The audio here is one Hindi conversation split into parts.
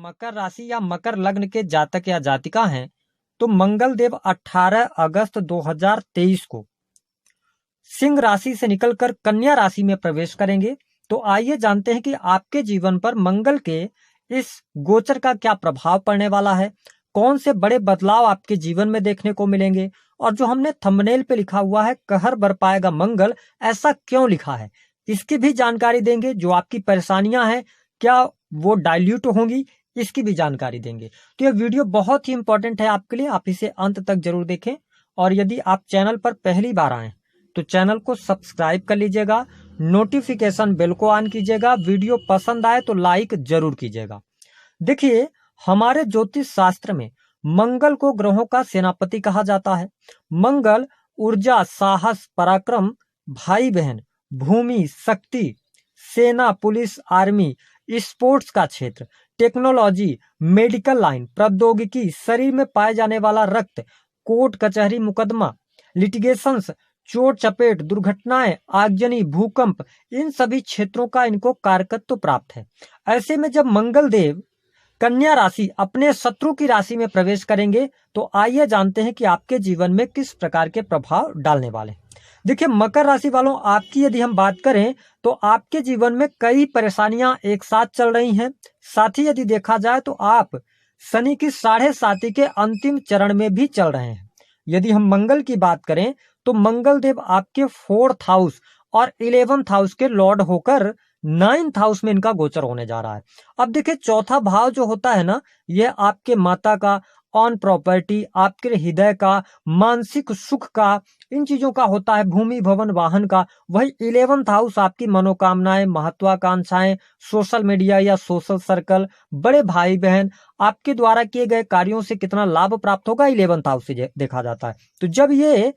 मकर राशि या मकर लग्न के जातक या जातिका हैं तो मंगल देव 18 अगस्त 2023 को सिंह राशि से निकलकर कन्या राशि में प्रवेश करेंगे। तो आइए जानते हैं कि आपके जीवन पर मंगल के इस गोचर का क्या प्रभाव पड़ने वाला है, कौन से बड़े बदलाव आपके जीवन में देखने को मिलेंगे, और जो हमने थंबनेल पे लिखा हुआ है कहर बरपाएगा मंगल, ऐसा क्यों लिखा है, इसकी भी जानकारी देंगे। जो आपकी परेशानियां हैं क्या वो डाइल्यूट होंगी, इसकी भी जानकारी देंगे। तो यह वीडियो बहुत ही इंपॉर्टेंट है आपके लिए, आप इसे अंत तक जरूर देखें। और यदि आप चैनल पर पहली बार आए तो चैनल को सब्सक्राइब कर लीजिएगा, नोटिफिकेशन बेल को ऑन कीजिएगा, वीडियो पसंद आए तो लाइक जरूर कीजिएगा। देखिए, हमारे ज्योतिष शास्त्र में मंगल को ग्रहों का सेनापति कहा जाता है। मंगल ऊर्जा, साहस, पराक्रम, भाई बहन, भूमि, शक्ति, सेना, पुलिस, आर्मी, स्पोर्ट्स का क्षेत्र, टेक्नोलॉजी, मेडिकल लाइन, प्रौद्योगिकी, शरीर में पाए जाने वाला रक्त, कोर्ट कचहरी, मुकदमा, लिटिगेशंस, चोट चपेट, दुर्घटनाएं, आगजनी, भूकंप, इन सभी क्षेत्रों का इनको कारकत्व प्राप्त है। ऐसे में जब मंगल देव कन्या राशि अपने शत्रु की राशि में प्रवेश करेंगे तो आइए जानते हैं कि आपके जीवन में किस प्रकार के प्रभाव डालने वाले। देखिए, मकर राशि वालों, आपकी यदि हम बात करें तो आपके जीवन में कई परेशानियां एक साथ चल रही हैं। साथ ही यदि देखा जाए तो आप शनि की 7.5 के अंतिम चरण में भी चल रहे हैं। यदि हम मंगल की बात करें तो मंगल देव आपके 4th हाउस और 11th हाउस के लॉर्ड होकर 9th हाउस में इनका गोचर होने जा रहा है। अब देखिए, चौथा भाव जो होता है ना, यह आपके माता का, ऑन प्रॉपर्टी, आपके हृदय का, मानसिक सुख का, इन चीजों का होता है, भूमि, भवन, वाहन का। वही 11th हाउस आपकी मनोकामनाएं, महत्वाकांक्षाएं, सोशल मीडिया या सोशल सर्कल, बड़े भाई बहन, आपके द्वारा किए गए कार्यों से कितना लाभ प्राप्त होगा, 11th हाउस से देखा जाता है। तो जब ये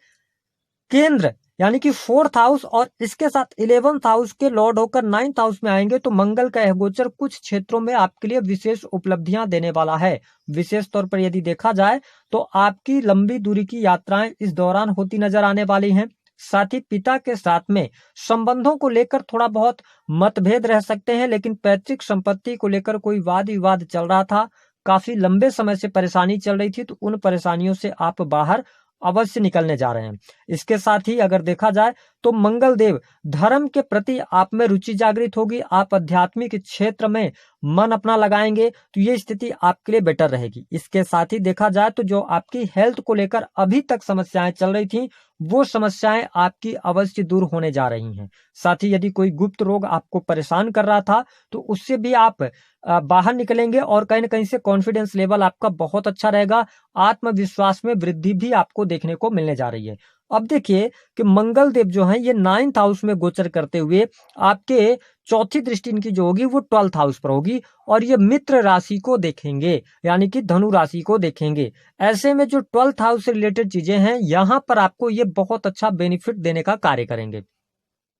केंद्र यानी कि 4th हाउस और इसके साथ 11th हाउस के लॉर्ड होकर 9th हाउस में आएंगे तो मंगल का यह गोचर कुछ क्षेत्रों में आपके लिए विशेष उपलब्धियां देने वाला है। विशेष तौर पर यदि देखा जाए तो आपकी लंबी दूरी की यात्राएं इस दौरान होती नजर आने वाली हैं। साथ ही पिता के साथ में संबंधों को लेकर थोड़ा बहुत मतभेद रह सकते हैं, लेकिन पैतृक संपत्ति को लेकर कोई वाद विवाद चल रहा था, काफी लंबे समय से परेशानी चल रही थी, तो उन परेशानियों से आप बाहर अवश्य निकलने जा रहे हैं। इसके साथ ही अगर देखा जाए तो मंगल देव धर्म के प्रति आप में रुचि जागृत होगी, आप आध्यात्मिक क्षेत्र में मन अपना लगाएंगे तो ये स्थिति आपके लिए बेटर रहेगी। इसके साथ ही देखा जाए तो जो आपकी हेल्थ को लेकर अभी तक समस्याएं चल रही थी वो समस्याएं आपकी अवश्य दूर होने जा रही हैं। साथ ही यदि कोई गुप्त रोग आपको परेशान कर रहा था तो उससे भी आप बाहर निकलेंगे और कहीं ना कहीं से कॉन्फिडेंस लेवल आपका बहुत अच्छा रहेगा, आत्मविश्वास में वृद्धि भी आपको देखने को मिलने जा रही है। अब देखिए कि मंगल देव जो है ये 9th हाउस में गोचर करते हुए आपके चौथी दृष्टि इनकी जो होगी वो 12th हाउस पर होगी और ये मित्र राशि को देखेंगे, यानी कि धनु राशि को देखेंगे। ऐसे में जो 12th हाउस से रिलेटेड चीजें हैं यहाँ पर आपको ये बहुत अच्छा बेनिफिट देने का कार्य करेंगे।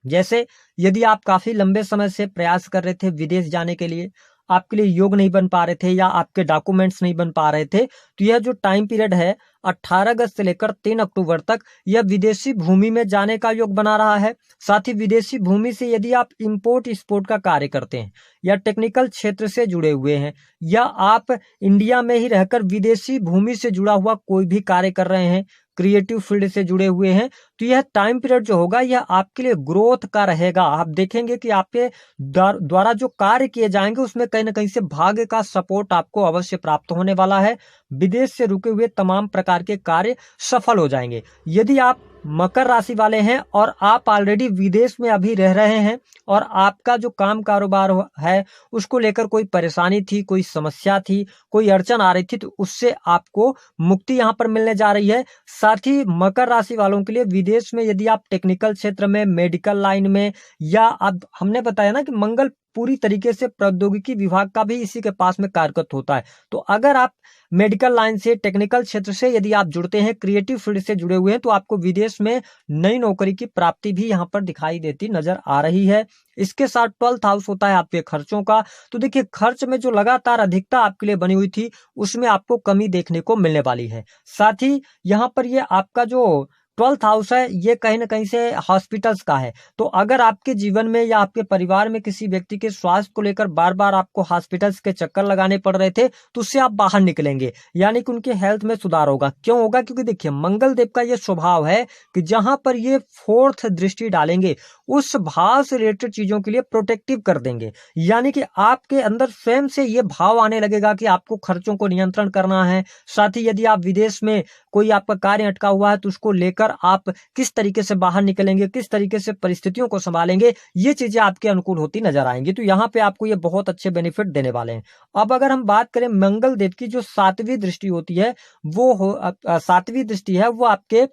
जैसे यदि आप काफी लंबे समय से प्रयास कर रहे थे विदेश जाने के लिए, आपके लिए योग नहीं बन पा रहे थे या आपके डॉक्यूमेंट्स नहीं बन पा रहे थे, तो यह जो टाइम पीरियड है 18 अगस्त से लेकर 3 अक्टूबर तक यह विदेशी भूमि में जाने का योग बना रहा है। साथ ही विदेशी भूमि से यदि आप इंपोर्ट एक्सपोर्ट का कार्य करते हैं या टेक्निकल क्षेत्र से जुड़े हुए हैं या आप इंडिया में ही रहकर विदेशी भूमि से जुड़ा हुआ कोई भी कार्य कर रहे हैं, क्रिएटिव फील्ड से जुड़े हुए हैं, तो यह टाइम पीरियड जो होगा यह आपके लिए ग्रोथ का रहेगा। आप देखेंगे कि आपके द्वारा जो कार्य किए जाएंगे उसमें कहीं ना कहीं से भाग्य का सपोर्ट आपको अवश्य प्राप्त होने वाला है। विदेश से रुके हुए तमाम प्रकार के कार्य सफल हो जाएंगे। यदि आप मकर राशि वाले हैं और आप ऑलरेडी विदेश में अभी रह रहे हैं और आपका जो काम कारोबार है उसको लेकर कोई परेशानी थी, कोई समस्या थी, कोई अड़चन आ रही थी, तो उससे आपको मुक्ति यहाँ पर मिलने जा रही है। साथ ही मकर राशि वालों के लिए विदेश में यदि आप टेक्निकल क्षेत्र में, मेडिकल लाइन में, या अब हमने बताया ना कि मंगल पूरी तरीके से प्रौद्योगिकी विभाग का भी इसी के पास में कार्यरत होता है, तो अगर आप मेडिकल लाइन से, टेक्निकल क्षेत्र से यदि आप जुड़ते हैं, क्रिएटिव फील्ड से जुड़े हुए हैं, तो आपको विदेश में नई नौकरी की प्राप्ति भी यहाँ पर दिखाई देती नजर आ रही है। इसके साथ 12th हाउस होता है आपके खर्चों का, तो देखिए खर्च में जो लगातार अधिकता आपके लिए बनी हुई थी उसमें आपको कमी देखने को मिलने वाली है। साथ ही यहाँ पर ये आपका जो 12th हाउस है ये कहीं ना कहीं से हॉस्पिटल्स का है। तो अगर आपके जीवन में या आपके परिवार में किसी व्यक्ति के स्वास्थ्य को लेकर बार बार आपको हॉस्पिटल्स के चक्कर लगाने पड़ रहे थे, तो उससे आप बाहर निकलेंगे, यानी कि उनके हेल्थ में सुधार होगा। क्यों होगा? क्योंकि देखिए मंगल देव का ये स्वभाव है कि जहां पर ये 4th दृष्टि डालेंगे उस भाव से रिलेटेड चीजों के लिए प्रोटेक्टिव कर देंगे, यानी कि आपके अंदर स्वयं से ये भाव आने लगेगा कि आपको खर्चों को नियंत्रण करना है। साथ ही यदि आप विदेश में कोई आपका कार्य अटका हुआ है तो उसको लेकर आप किस तरीके से बाहर निकलेंगे, किस तरीके से परिस्थितियों को संभालेंगे, ये चीजें आपके अनुकूल होती नजर आएंगी। तो यहाँ पे आपको ये बहुत अच्छे बेनिफिट देने वाले हैं। अब अगर हम बात करें मंगल देव की जो 7वीं दृष्टि होती है, वो 7वीं दृष्टि है वो आपके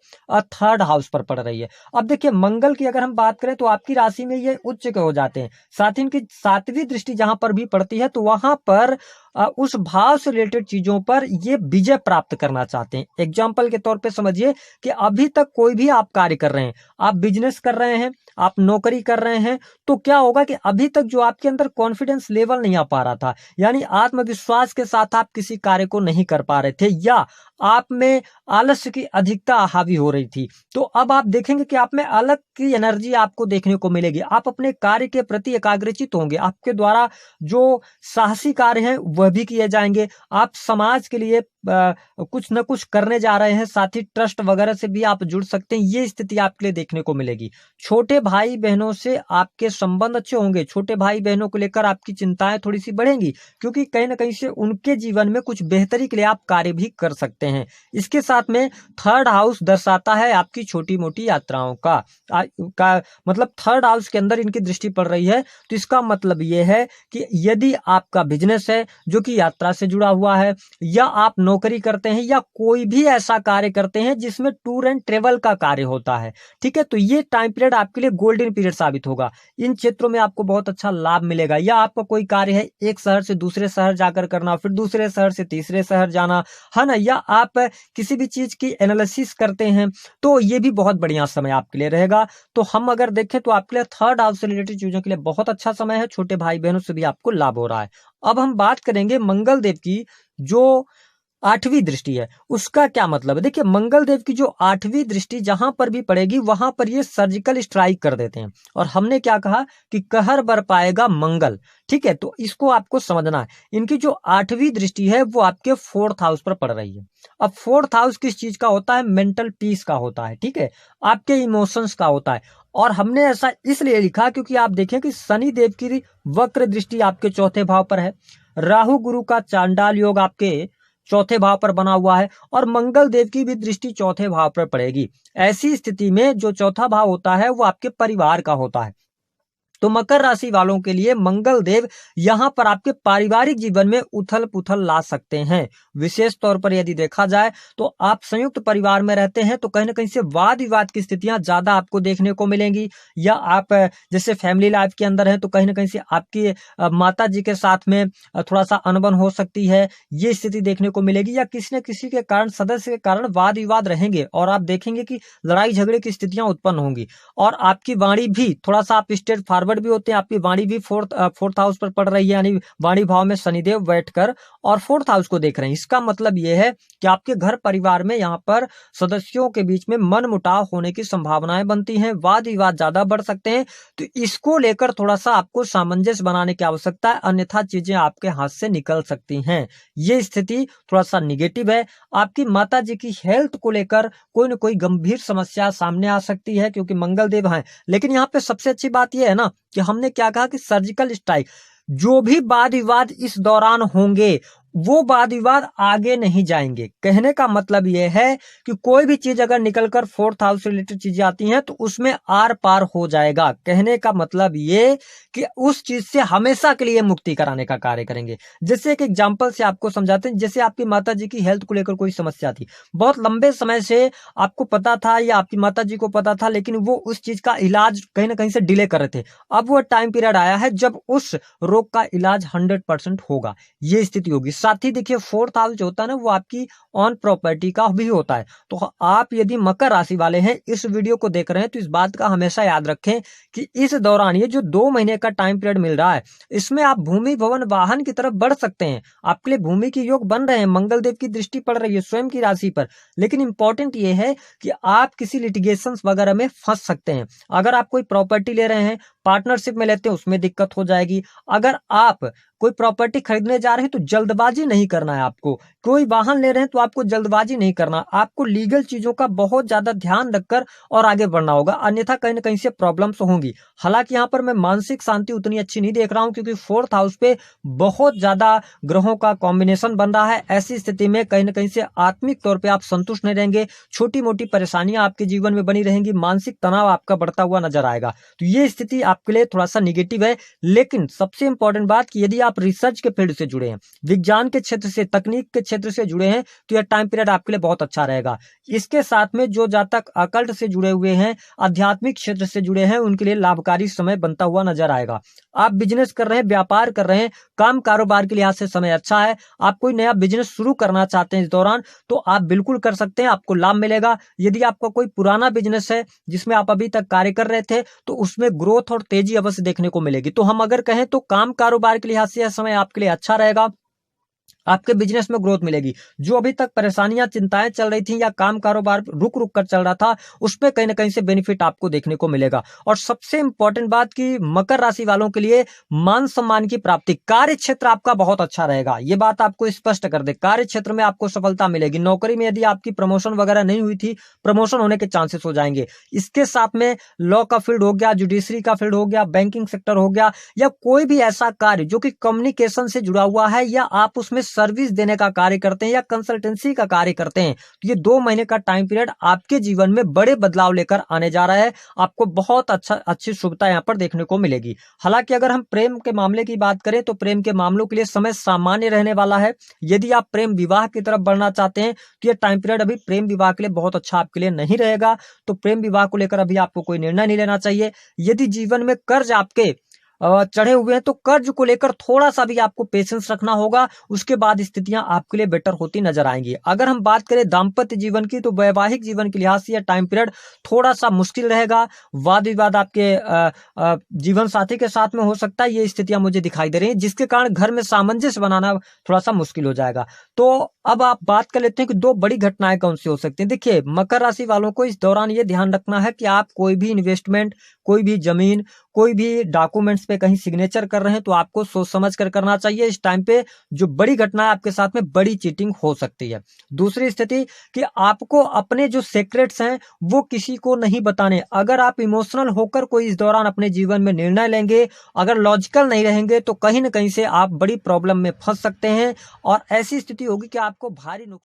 3rd हाउस पर पड़ रही है। अब देखिए मंगल की अगर हम बात करें तो आपकी राशि में ये उच्च के हो जाते हैं, साथ ही इनकी 7वीं दृष्टि जहां पर भी पड़ती है तो वहां पर उस भाव से रिलेटेड चीजों पर ये विजय प्राप्त करना चाहते हैं। एग्जाम्पल के तौर पे समझिए कि अभी तक कोई भी आप कार्य कर रहे हैं, आप बिजनेस कर रहे हैं, आप नौकरी कर रहे हैं, तो क्या होगा कि अभी तक जो आपके अंदर कॉन्फिडेंस लेवल नहीं आ पा रहा था, यानी आत्मविश्वास के साथ आप किसी कार्य को नहीं कर पा रहे थे, या आप में आलस्य की अधिकता हावी हो रही थी, तो अब आप देखेंगे कि आप में अलग की एनर्जी आपको देखने को मिलेगी। आप अपने कार्य के प्रति एकाग्रचित होंगे, आपके द्वारा जो साहसी कार्य हैं वह भी किए जाएंगे। आप समाज के लिए कुछ न कुछ करने जा रहे हैं, साथ ही ट्रस्ट वगैरह से भी आप जुड़ सकते हैं, ये स्थिति आपके लिए देखने को मिलेगी। छोटे भाई बहनों से आपके संबंध अच्छे होंगे, छोटे भाई बहनों को लेकर आपकी चिंताएं थोड़ी सी बढ़ेंगी, क्योंकि कहीं ना कहीं से उनके जीवन में कुछ बेहतरी के लिए आप कार्य भी कर सकते हैं। इसके साथ में 3rd हाउस दर्शाता है आपकी छोटी मोटी यात्राओं का मतलब 3rd हाउस के अंदर इनकी दृष्टि पड़ रही है, तो इसका मतलब यह है कि यदि आपका बिजनेस है जो कि यात्रा से जुड़ा हुआ है, या आप नौकरी करते हैं, या कोई भी ऐसा कार्य करते हैं जिसमें टूर एंड ट्रेवल का कार्य होता है, ठीक है, तो ये टाइम पीरियड आपके लिए गोल्डन पीरियड साबित होगा। इन क्षेत्रों में आपको बहुत अच्छा लाभ मिलेगा। या आपका कोई कार्य है एक शहर से दूसरे शहर जाकर करना, फिर दूसरे शहर से तीसरे शहर जाना है ना, या आप किसी भी चीज की एनालिसिस करते हैं, तो ये भी बहुत बढ़िया समय आपके लिए रहेगा। तो हम अगर देखें तो आपके लिए 3rd हाउस से रिलेटेड चीजों के लिए बहुत अच्छा समय है, छोटे भाई बहनों से भी आपको लाभ हो रहा है। अब हम बात करेंगे मंगल देव की जो 8वीं दृष्टि है, उसका क्या मतलब है। देखिए मंगल देव की जो 8वीं दृष्टि जहां पर भी पड़ेगी वहां पर ये सर्जिकल स्ट्राइक कर देते हैं, और हमने क्या कहा कि कहर बर पाएगा मंगल, ठीक है, तो इसको आपको समझना है। इनकी जो 8वीं दृष्टि है वो आपके 4th हाउस पर पड़ रही है। अब 4th हाउस किस चीज का होता है? मेंटल पीस का होता है, ठीक है, आपके इमोशंस का होता है। और हमने ऐसा इसलिए लिखा क्योंकि आप देखें कि शनि देव की वक्र दृष्टि आपके 4थे भाव पर है, राहु गुरु का चांडाल योग आपके 4थे भाव पर बना हुआ है, और मंगल देव की भी दृष्टि 4थे भाव पर पड़ेगी। ऐसी स्थिति में जो 4था भाव होता है वो आपके परिवार का होता है। तो मकर राशि वालों के लिए मंगल देव यहां पर आपके पारिवारिक जीवन में उथल पुथल ला सकते हैं। विशेष तौर पर यदि देखा जाए तो आप संयुक्त परिवार में रहते हैं तो कहीं ना कहीं से वाद विवाद की स्थितियां ज्यादा आपको देखने को मिलेंगी, या आप जैसे फैमिली लाइफ के अंदर हैं तो कहीं ना कहीं से आपकी माता जी के साथ में थोड़ा सा अनबन हो सकती है, ये स्थिति देखने को मिलेगी, या किसी न किसी के कारण सदस्य के कारण वाद विवाद रहेंगे, और आप देखेंगे कि लड़ाई झगड़े की स्थितियां उत्पन्न होंगी। और आपकी वाणी भी थोड़ा सा आप स्ट्रेट फॉरवर्ड भी होते हैं, आपकी वाणी भी 4th हाउस पर पड़ रही है, यानी वाणी भाव में शनिदेव बैठकर और 4th हाउस को देख रहे हैं। इसका मतलब यह है कि आपके घर परिवार में यहाँ पर सदस्यों के बीच में मनमुटाव होने की संभावनाएं बनती हैं, वाद विवाद ज्यादा बढ़ सकते हैं। तो इसको लेकर थोड़ा सा आपको सामंजस्य बनाने की आवश्यकता है, अन्यथा चीजें आपके हाथ से निकल सकती हैं। ये स्थिति थोड़ा सा निगेटिव है। आपकी माता जी की हेल्थ को लेकर कोई न कोई गंभीर समस्या सामने आ सकती है, क्योंकि मंगल देव हैं। लेकिन यहाँ पे सबसे अच्छी बात यह है ना कि हमने क्या कहा कि सर्जिकल स्ट्राइक, जो भी वाद विवाद इस दौरान होंगे वो वाद विवाद आगे नहीं जाएंगे। कहने का मतलब यह है कि कोई भी चीज अगर निकलकर 4th हाउस से रिलेटेड चीजें आती हैं तो उसमें आर पार हो जाएगा। कहने का मतलब ये कि उस चीज से हमेशा के लिए मुक्ति कराने का कार्य करेंगे। जैसे एक एग्जांपल से आपको समझाते हैं, जैसे आपकी माता जी की हेल्थ को लेकर कोई समस्या थी, बहुत लंबे समय से आपको पता था या आपकी माता जी को पता था, लेकिन वो उस चीज का इलाज कहीं ना कहीं से डिले कर रहे थे। अब वो टाइम पीरियड आया है जब उस रोग का इलाज 100% होगा, ये स्थिति होगी। साथ ही देखिए 4th हाउस जो होता है ना वो आपकी ऑन प्रॉपर्टी का भी होता है। तो आप यदि मकर राशि वाले हैं, इस वीडियो को देख रहे हैं, तो इस बात का हमेशा याद रखें कि इस दौरान ये जो 2 महीने का टाइम पीरियड मिल रहा है, इसमें आप भूमि भवन वाहन की तरफ बढ़ सकते हैं। आपके लिए भूमि के योग बन रहे हैं, मंगल देव की दृष्टि पड़ रही है स्वयं की राशि पर। लेकिन इंपॉर्टेंट ये है कि आप किसी लिटिगेशन वगैरह में फंस सकते हैं। अगर आप कोई प्रॉपर्टी ले रहे हैं, पार्टनरशिप में लेते हैं, उसमें दिक्कत हो जाएगी। अगर आप कोई प्रॉपर्टी खरीदने जा रहे हैं तो जल्दबाजी नहीं करना है आपको। कोई वाहन ले रहे हैं तो आपको जल्दबाजी नहीं करना, आपको लीगल चीजों का बहुत ज्यादा ध्यान रखकर और आगे बढ़ना होगा, अन्यथा कहीं ना कहीं से प्रॉब्लम्स होंगी। हालांकि यहाँ पर मैं मानसिक शांति उतनी अच्छी नहीं देख रहा हूं, क्योंकि 4th हाउस पे बहुत ज्यादा ग्रहों का कॉम्बिनेशन बन रहा है। ऐसी स्थिति में कहीं ना कहीं से आत्मिक तौर पर आप संतुष्ट नहीं रहेंगे, छोटी मोटी परेशानियां आपके जीवन में बनी रहेंगी, मानसिक तनाव आपका बढ़ता हुआ नजर आएगा। तो ये स्थिति आपके लिए थोड़ा सा निगेटिव है। लेकिन सबसे इंपॉर्टेंट बात कि यदि आप रिसर्च के फील्ड से जुड़े हैं, विज्ञान के क्षेत्र से, तकनीक के क्षेत्र से जुड़े हैं, तो यह टाइम पीरियड आपके लिए बहुत अच्छा रहेगा। इसके साथ में जो जातक अकल्ट से जुड़े हुए हैं, आध्यात्मिक क्षेत्र से जुड़े हैं, उनके लिए लाभकारी समय बनता हुआ नजर आएगा। आप बिजनेस कर रहे हैं, व्यापार कर रहे हैं, काम कारोबार के लिहाज से समय अच्छा है। आप कोई नया बिजनेस शुरू करना चाहते हैं इस दौरान, तो आप बिल्कुल कर सकते हैं, आपको लाभ मिलेगा। यदि आपका कोई पुराना बिजनेस है जिसमें आप अभी तक कार्य कर रहे थे, तो उसमें ग्रोथ और तेजी अवश्य देखने को मिलेगी। तो हम अगर कहें तो काम कारोबार के लिहाज से यह समय आपके लिए अच्छा रहेगा, आपके बिजनेस में ग्रोथ मिलेगी। जो अभी तक परेशानियां चिंताएं चल रही थी या काम कारोबार रुक रुक कर चल रहा था, उसमें कहीं ना कहीं से बेनिफिट आपको देखने को मिलेगा। और सबसे इंपॉर्टेंट बात कि मकर राशि वालों के लिए मान सम्मान की प्राप्ति, कार्य क्षेत्र आपका बहुत अच्छा रहेगा। ये बात आपको स्पष्ट कर दे, कार्य क्षेत्र में आपको सफलता मिलेगी। नौकरी में यदि आपकी प्रमोशन वगैरह नहीं हुई थी, प्रमोशन होने के चांसेस हो जाएंगे। इसके साथ में लॉ का फील्ड हो गया, जुडिशरी का फील्ड हो गया, बैंकिंग सेक्टर हो गया, या कोई भी ऐसा कार्य जो कि कम्युनिकेशन से जुड़ा हुआ है, या आप उसमें सर्विस देने का कार्य करते हैं या कंसल्टेंसी का कार्य करते हैं, तो ये 2 महीने का टाइम पीरियड आपके जीवन में बड़े बदलाव लेकर आने जा रहा है। आपको बहुत अच्छी शुभता यहाँ पर देखने को मिलेगी। हालांकि अगर हम प्रेम के मामले की बात करें तो प्रेम के मामलों के लिए समय सामान्य रहने वाला है। यदि आप प्रेम विवाह की तरफ बढ़ना चाहते हैं तो ये टाइम पीरियड अभी प्रेम विवाह के लिए बहुत अच्छा आपके लिए नहीं रहेगा। तो प्रेम विवाह को लेकर अभी आपको कोई निर्णय नहीं लेना चाहिए। यदि जीवन में कर्ज आपके चढ़े हुए हैं तो कर्ज को लेकर थोड़ा सा भी आपको पेशेंस रखना होगा, उसके बाद स्थितियां आपके लिए बेटर होती नजर आएंगी। अगर हम बात करें दाम्पत्य जीवन की, तो वैवाहिक जीवन के लिहाज से यह टाइम पीरियड थोड़ा सा मुश्किल रहेगा। वाद विवाद आपके जीवन साथी के साथ में हो सकता है, ये स्थितियां मुझे दिखाई दे रही हैं, जिसके कारण घर में सामंजस्य बनाना थोड़ा सा मुश्किल हो जाएगा। तो अब आप बात कर लेते हैं कि 2 बड़ी घटनाएं कौन सी हो सकती हैं। देखिए, मकर राशि वालों को इस दौरान ये ध्यान रखना है कि आप कोई भी इन्वेस्टमेंट, कोई भी जमीन, कोई भी डॉक्यूमेंट्स पे कहीं सिग्नेचर कर रहे हैं तो आपको सोच समझ कर करना चाहिए। इस टाइम पे जो बड़ी घटना है आपके साथ में, बड़ी चीटिंग हो सकती है। दूसरी स्थिति कि आपको अपने जो सीक्रेट्स हैं वो किसी को नहीं बताने। अगर आप इमोशनल होकर कोई इस दौरान अपने जीवन में निर्णय लेंगे, अगर लॉजिकल नहीं रहेंगे, तो कहीं ना कहीं से आप बड़ी प्रॉब्लम में फंस सकते हैं और ऐसी स्थिति होगी कि आपको भारी नुकसान